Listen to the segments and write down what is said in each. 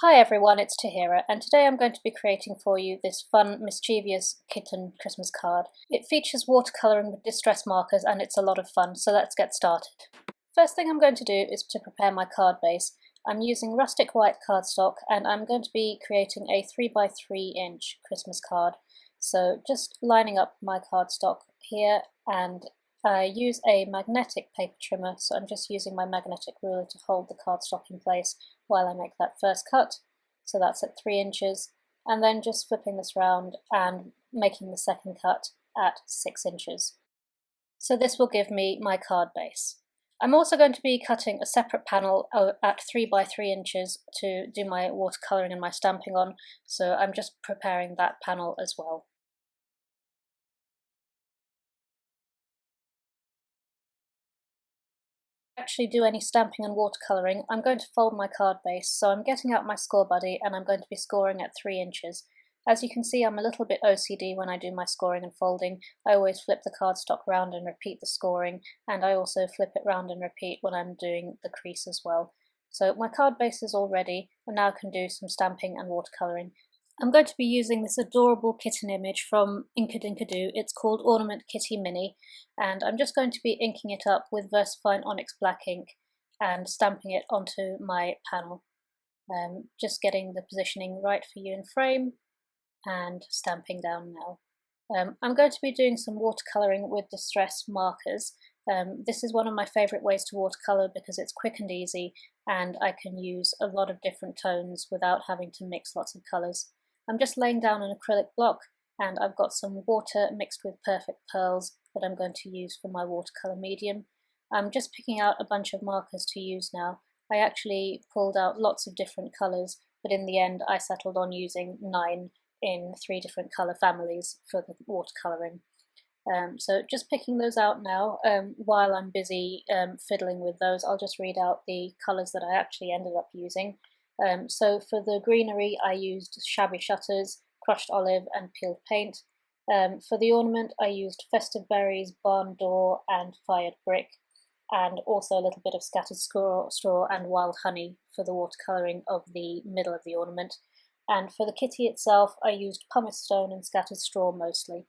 Hi everyone, it's Taheerah, and today I'm going to be creating for you this fun Mischievous Kitten Christmas card. It features watercolouring with distress markers and it's a lot of fun, so let's get started. First thing I'm going to do is to prepare my card base. I'm using rustic white cardstock and I'm going to be creating a 3x3 inch Christmas card. So just lining up my cardstock here, and I use a magnetic paper trimmer, so I'm just using my magnetic ruler to hold the cardstock in place while I make that first cut. So that's at 3 inches, and then just flipping this round and making the second cut at 6 inches. So this will give me my card base. I'm also going to be cutting a separate panel at 3x3 inches to do my watercolouring and my stamping on, so I'm just preparing that panel as well. Actually do any stamping and watercolouring, I'm going to fold my card base, so I'm getting out my score buddy and I'm going to be scoring at 3 inches. As you can see, I'm a little bit OCD when I do my scoring and folding. I always flip the cardstock round and repeat the scoring, and I also flip it round and repeat when I'm doing the crease as well. So my card base is all ready, and now I can do some stamping and watercolouring. I'm going to be using this adorable kitten image from Inkadinkado. It's called Ornament Kitty Mini, and I'm just going to be inking it up with VersaFine Onyx Black ink and stamping it onto my panel. Just getting the positioning right for you in frame and stamping down now. I'm going to be doing some watercolouring with distress markers. This is one of my favourite ways to watercolour because it's quick and easy, and I can use a lot of different tones without having to mix lots of colours. I'm just laying down an acrylic block, and I've got some water mixed with perfect pearls that I'm going to use for my watercolour medium. I'm just picking out a bunch of markers to use now. I actually pulled out lots of different colours, but in the end I settled on using 9 in 3 different colour families for the watercolouring. So just picking those out now. While I'm busy fiddling with those, I'll just read out the colours that I actually ended up using. So for the greenery I used shabby shutters, crushed olive and peeled paint. For the ornament I used festive berries, barn door and fired brick, and also a little bit of scattered straw and wild honey for the watercolouring of the middle of the ornament. And for the kitty itself I used pumice stone and scattered straw mostly.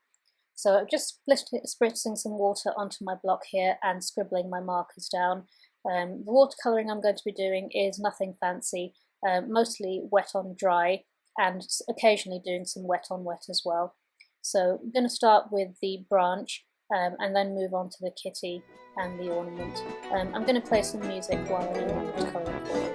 So I'm just spritzing some water onto my block here and scribbling my markers down. The watercolouring I'm going to be doing is nothing fancy, mostly wet on dry, and occasionally doing some wet on wet as well. So I'm going to start with the branch and then move on to the kitty and the ornament. I'm going to play some music while I do my watercolouring for you.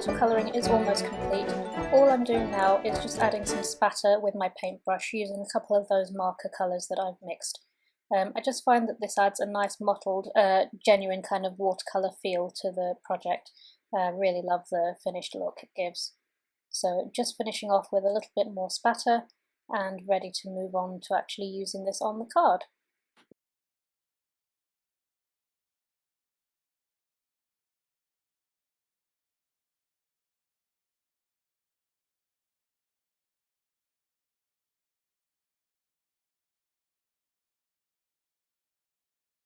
watercolouring is almost complete. All I'm doing now is just adding some spatter with my paintbrush using a couple of those marker colours that I've mixed. I just find that this adds a nice mottled, genuine kind of watercolour feel to the project. Really love the finished look it gives. So just finishing off with a little bit more spatter and ready to move on to actually using this on the card.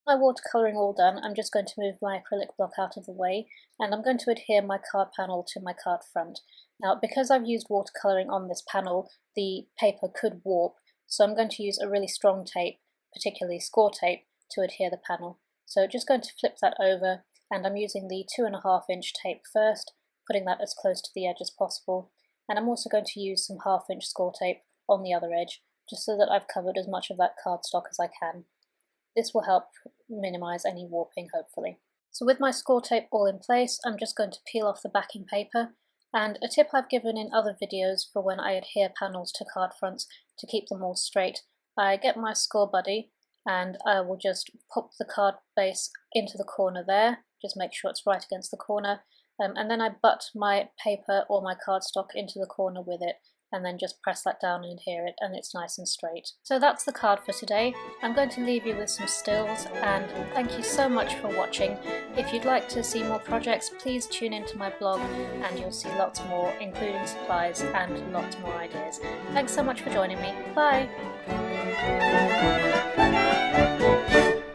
My watercolouring all done, I'm just going to move my acrylic block out of the way and I'm going to adhere my card panel to my card front. Now because I've used watercolouring on this panel, the paper could warp, so I'm going to use a really strong tape, particularly score tape, to adhere the panel. So just going to flip that over, and I'm using the 2.5-inch tape first, putting that as close to the edge as possible, and I'm also going to use some 1/2-inch score tape on the other edge, just so that I've covered as much of that cardstock as I can. This will help minimise any warping, hopefully. So with my score tape all in place, I'm just going to peel off the backing paper, and a tip I've given in other videos for when I adhere panels to card fronts to keep them all straight, I get my score buddy and I will just pop the card base into the corner there, just make sure it's right against the corner, and then I butt my paper or my cardstock into the corner with it, and then just press that down and adhere it, and it's nice and straight. So that's the card for today. I'm going to leave you with some stills, and thank you so much for watching. If you'd like to see more projects, please tune into my blog and you'll see lots more, including supplies and lots more ideas. Thanks so much for joining me. Bye!